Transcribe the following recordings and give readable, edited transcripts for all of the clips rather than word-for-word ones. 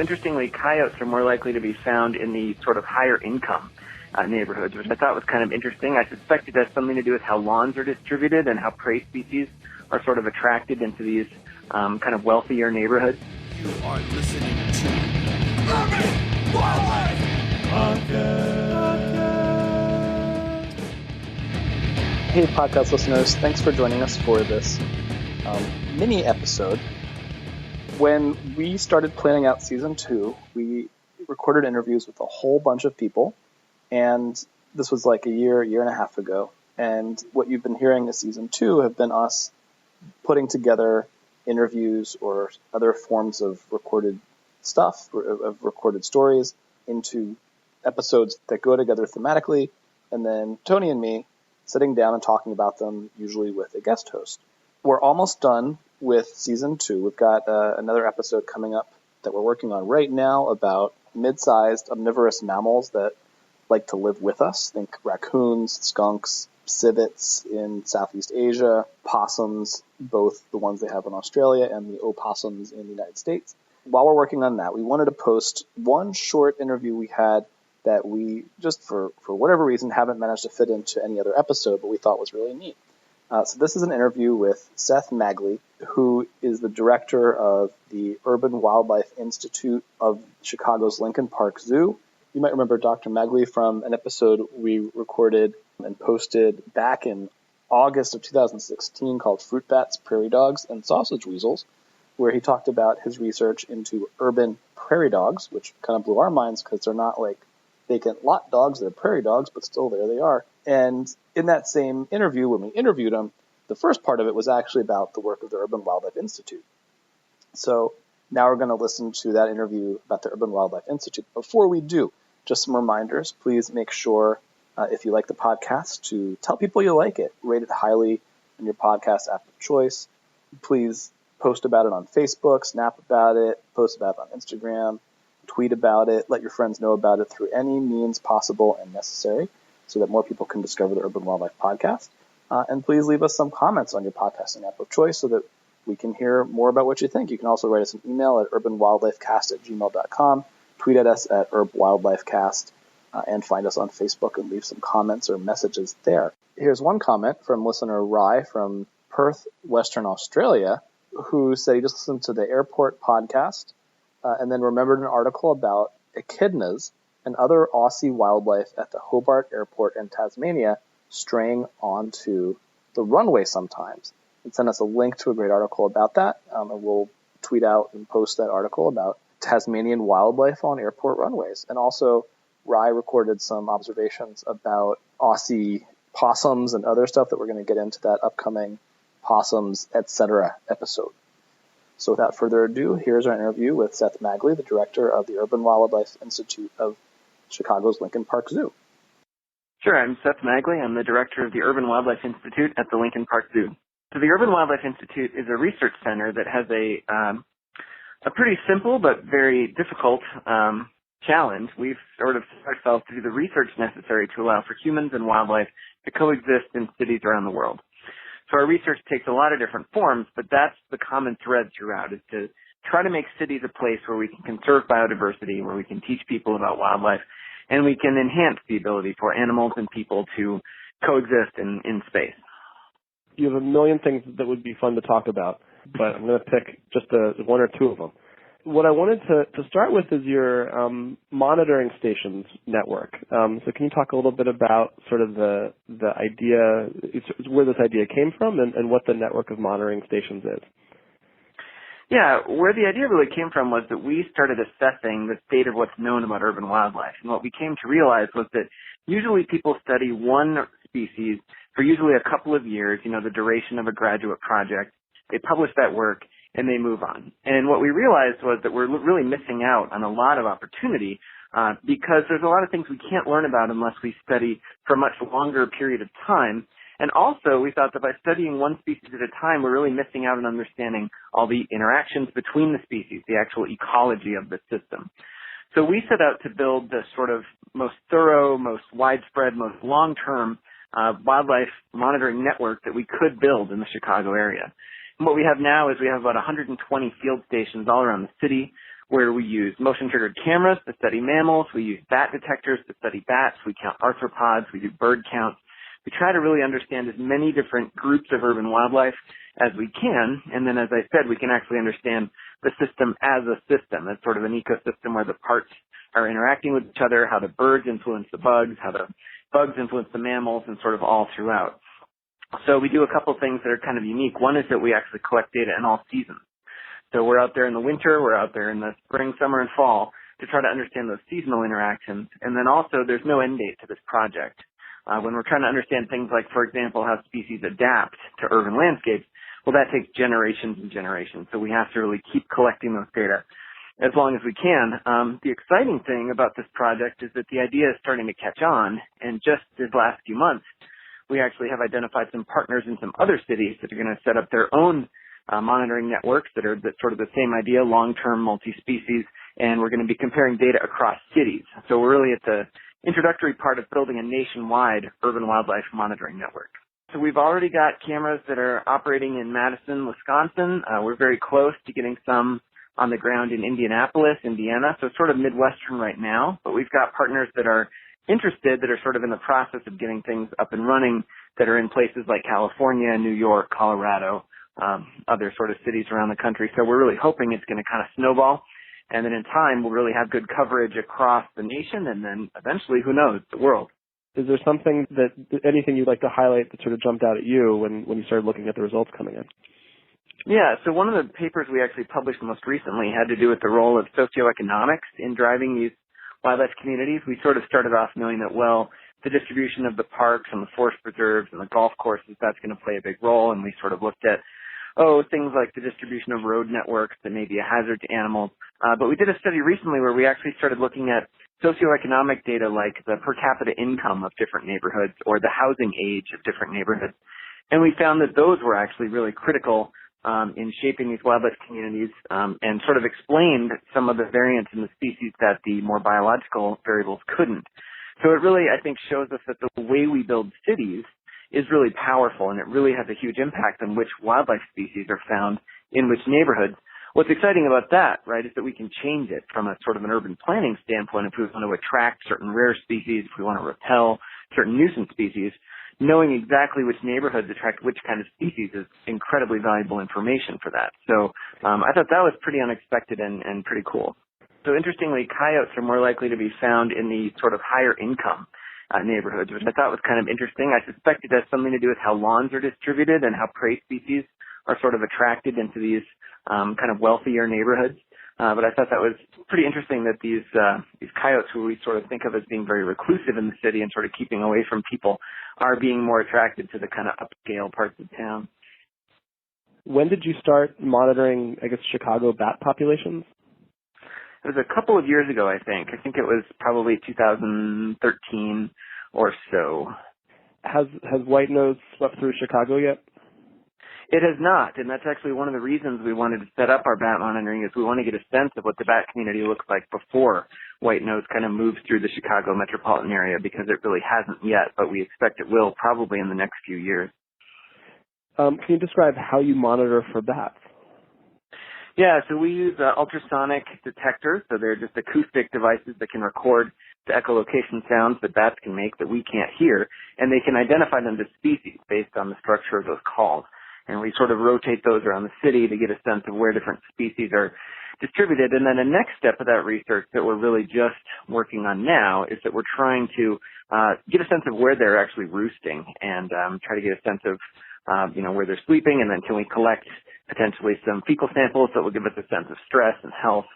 interestingly, coyotes are more likely to be found in the sort of higher income neighborhoods, which I thought was kind of interesting. I suspect it has something to do with how lawns are distributed and how prey species are sort of attracted into these kind of wealthier neighborhoods. You are listening to Urban Wildlife Podcast. Hey, podcast listeners. Thanks for joining us for this mini episode. When we started planning out season 2, we recorded interviews with a whole bunch of people, and this was like a year and a half ago. And what you've been hearing in season 2 have been us putting together interviews or other forms of recorded stuff, of recorded stories, into episodes that go together thematically, and then Tony and me sitting down and talking about them, usually with a guest host. We're almost done with season 2. We've got another episode coming up that we're working on right now about mid-sized omnivorous mammals that like to live with us. Think raccoons, skunks, civets in Southeast Asia, possums, both the ones they have in Australia and the opossums in the United States. While we're working on that, we wanted to post one short interview we had that we, just for whatever reason, haven't managed to fit into any other episode, but we thought was really neat. So this is an interview with Seth Magley, who is the director of the Urban Wildlife Institute of Chicago's Lincoln Park Zoo. You might remember Dr. Magley from an episode we recorded and posted back in August of 2016 called Fruit Bats, Prairie Dogs, and Sausage Weasels, where he talked about his research into urban prairie dogs, which kind of blew our minds because they're not like vacant lot dogs, they're prairie dogs, but still there they are. And in that same interview, when we interviewed him, the first part of it was actually about the work of the Urban Wildlife Institute. So now we're going to listen to that interview about the Urban Wildlife Institute. Before we do, just some reminders. Please make sure, if you like the podcast, to tell people you like it. Rate it highly in your podcast app of choice. Please post about it on Facebook, snap about it, post about it on Instagram, tweet about it, let your friends know about it through any means possible and necessary so that more people can discover the Urban Wildlife Podcast. And please leave us some comments on your podcasting app of choice so that we can hear more about what you think. You can also write us an email at urbanwildlifecast@gmail.com, tweet at us at urbwildlifecast, and find us on Facebook and leave some comments or messages there. Here's one comment from listener Rye from Perth, Western Australia, who said he just listened to the airport podcast and then remembered an article about echidnas and other Aussie wildlife at the Hobart Airport in Tasmania straying onto the runway sometimes. And sent us a link to a great article about that, and we'll tweet out and post that article about Tasmanian wildlife on airport runways. And also, Rye recorded some observations about Aussie possums and other stuff that we're going to get into that upcoming possums, etc. episode. So without further ado, here's our interview with Seth Magley, the director of the Urban Wildlife Institute of Chicago's Lincoln Park Zoo. Sure, I'm Seth Magley. I'm the director of the Urban Wildlife Institute at the Lincoln Park Zoo. So the Urban Wildlife Institute is a research center that has a pretty simple but very difficult challenge. We've sort of set ourselves to do the research necessary to allow for humans and wildlife to coexist in cities around the world. So our research takes a lot of different forms, but that's the common thread throughout, is to try to make cities a place where we can conserve biodiversity, where we can teach people about wildlife, and we can enhance the ability for animals and people to coexist in space. You have a million things that would be fun to talk about, but I'm going to pick just one or two of them. What I wanted to start with is your monitoring stations network. So can you talk a little bit about sort of the idea, where this idea came from and what the network of monitoring stations is? Yeah, where the idea really came from was that we started assessing the state of what's known about urban wildlife. And what we came to realize was that usually people study one species for usually a couple of years, the duration of a graduate project. They publish that work and they move on. And what we realized was that we're really missing out on a lot of opportunity because there's a lot of things we can't learn about unless we study for a much longer period of time. And also, we thought that by studying one species at a time, we're really missing out on understanding all the interactions between the species, the actual ecology of the system. So we set out to build the sort of most thorough, most widespread, most long-term wildlife monitoring network that we could build in the Chicago area. And what we have now is we have about 120 field stations all around the city. where we use motion-triggered cameras to study mammals. We use bat detectors to study bats. We count arthropods. We do bird counts. We try to really understand as many different groups of urban wildlife as we can. And then, as I said, we can actually understand the system as a system, as sort of an ecosystem where the parts are interacting with each other, how the birds influence the bugs, how the bugs influence the mammals, and sort of all throughout. So we do a couple things that are kind of unique. One is that we actually collect data in all seasons. So we're out there in the winter, we're out there in the spring, summer, and fall to try to understand those seasonal interactions. And then also there's no end date to this project. When we're trying to understand things like, for example, how species adapt to urban landscapes, well, that takes generations and generations. So we have to really keep collecting those data as long as we can. The exciting thing about this project is that the idea is starting to catch on. And just these last few months, we actually have identified some partners in some other cities that are going to set up their own monitoring networks that are sort of the same idea, long-term multi-species, and we're going to be comparing data across cities. So we're really at the introductory part of building a nationwide urban wildlife monitoring network. So we've already got cameras that are operating in Madison, Wisconsin. We're very close to getting some on the ground in Indianapolis, Indiana, so sort of Midwestern right now. But we've got partners that are interested, that are sort of in the process of getting things up and running, that are in places like California, New York, Colorado, other sort of cities around the country. So we're really hoping it's going to kind of snowball. And then in time, we'll really have good coverage across the nation and then eventually, who knows, the world. Is there something anything you'd like to highlight that sort of jumped out at you when you started looking at the results coming in? Yeah, so one of the papers we actually published most recently had to do with the role of socioeconomics in driving these wildlife communities. We sort of started off knowing that, well, the distribution of the parks and the forest preserves and the golf courses, that's going to play a big role. And we sort of looked at, things like the distribution of road networks that may be a hazard to animals. But we did a study recently where we actually started looking at socioeconomic data like the per capita income of different neighborhoods or the housing age of different neighborhoods. And we found that those were actually really critical in shaping these wildlife communities and sort of explained some of the variance in the species that the more biological variables couldn't. So it really, I think, shows us that the way we build cities is really powerful, and it really has a huge impact on which wildlife species are found in which neighborhoods. What's exciting about that, right, is that we can change it from a sort of an urban planning standpoint. If we want to attract certain rare species, if we want to repel certain nuisance species, knowing exactly which neighborhoods attract which kind of species is incredibly valuable information for that. So I thought that was pretty unexpected and pretty cool. So interestingly, coyotes are more likely to be found in the sort of higher income neighborhoods, which I thought was kind of interesting. I suspect it has something to do with how lawns are distributed and how prey species are sort of attracted into these kind of wealthier neighborhoods. But I thought that was pretty interesting that these coyotes, who we sort of think of as being very reclusive in the city and sort of keeping away from people, are being more attracted to the kind of upscale parts of town. When did you start monitoring, Chicago bat populations? It was a couple of years ago, I think. I think it was probably 2013 or so. Has white nose swept through Chicago yet? It has not, and that's actually one of the reasons we wanted to set up our bat monitoring, is we want to get a sense of what the bat community looks like before white nose kind of moves through the Chicago metropolitan area, because it really hasn't yet, but we expect it will probably in the next few years. Can you describe how you monitor for bats? Yeah, so we use ultrasonic detectors, so they're just acoustic devices that can record the echolocation sounds that bats can make that we can't hear, and they can identify them as species based on the structure of those calls. And we sort of rotate those around the city to get a sense of where different species are distributed. And then the next step of that research that we're really just working on now is that we're trying to get a sense of where they're actually roosting and try to get a sense of where they're sleeping, and then can we collect potentially some fecal samples that will give us a sense of stress and health.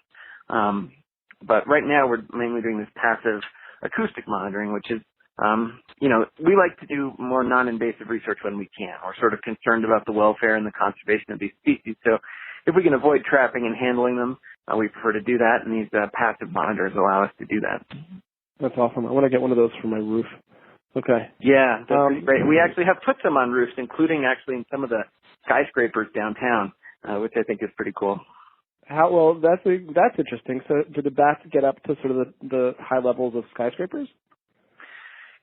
But right now we're mainly doing this passive acoustic monitoring, which is, we like to do more non-invasive research when we can. We're sort of concerned about the welfare and the conservation of these species. So if we can avoid trapping and handling them, we prefer to do that, and these passive monitors allow us to do that. That's awesome. I want to get one of those for my roof. Okay. Yeah, that's pretty great. We actually have put some on roofs, including actually in some of the skyscrapers downtown, which I think is pretty cool. That's interesting. So do the bats get up to sort of the high levels of skyscrapers?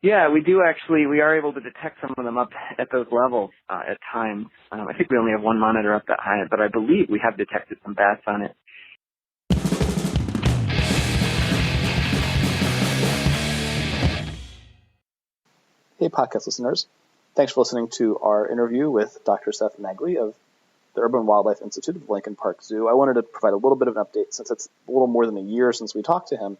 Yeah, we do actually. We are able to detect some of them up at those levels at times. I think we only have one monitor up that high, but I believe we have detected some bats on it. Hey, podcast listeners. Thanks for listening to our interview with Dr. Seth Nagley of the Urban Wildlife Institute of Lincoln Park Zoo. I wanted to provide a little bit of an update since it's a little more than a year since we talked to him.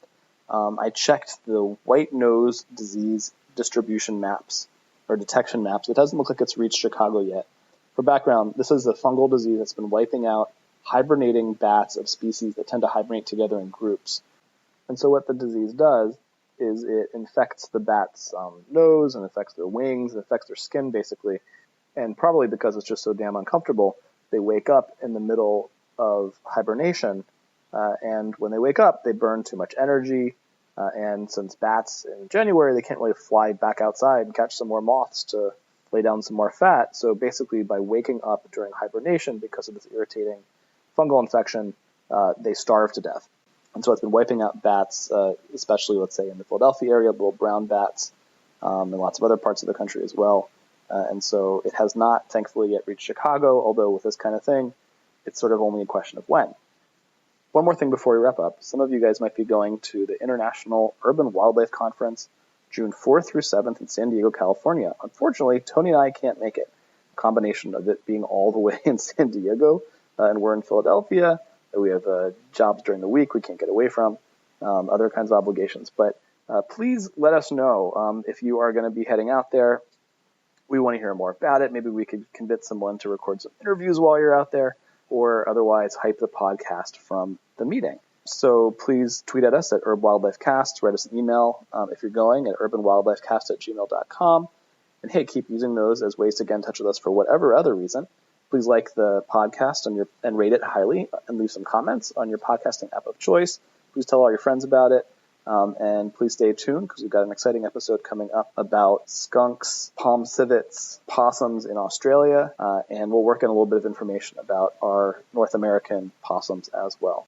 I checked the white nose disease distribution maps or detection maps. It doesn't look like it's reached Chicago yet. For background, this is a fungal disease that's been wiping out hibernating bats of species that tend to hibernate together in groups. And so what the disease does is it infects the bat's nose and affects their wings and affects their skin basically. And probably because it's just so damn uncomfortable, they wake up in the middle of hibernation. And when they wake up, they burn too much energy. And since bats in January, they can't really fly back outside and catch some more moths to lay down some more fat. So basically by waking up during hibernation because of this irritating fungal infection, they starve to death. And so it's been wiping out bats, especially, let's say, in the Philadelphia area, little brown bats, and lots of other parts of the country as well. And so it has not, thankfully, yet reached Chicago, although with this kind of thing, it's sort of only a question of when. One more thing before we wrap up. Some of you guys might be going to the International Urban Wildlife Conference, June 4th through 7th in San Diego, California. Unfortunately, Tony and I can't make it. A combination of it being all the way in San Diego, and we're in Philadelphia. We have jobs during the week we can't get away from, other kinds of obligations. But please let us know if you are going to be heading out there. We want to hear more about it. Maybe we could convince someone to record some interviews while you're out there, or otherwise hype the podcast from the meeting. So please tweet at us at UrbWildlifeCast, write us an email if you're going at urbanwildlifecast@gmail.com. And hey, keep using those as ways to get in touch with us for whatever other reason. Please like the podcast and rate it highly and leave some comments on your podcasting app of choice. Please tell all your friends about it. And please stay tuned because we've got an exciting episode coming up about skunks, palm civets, possums in Australia. And we'll work in a little bit of information about our North American possums as well.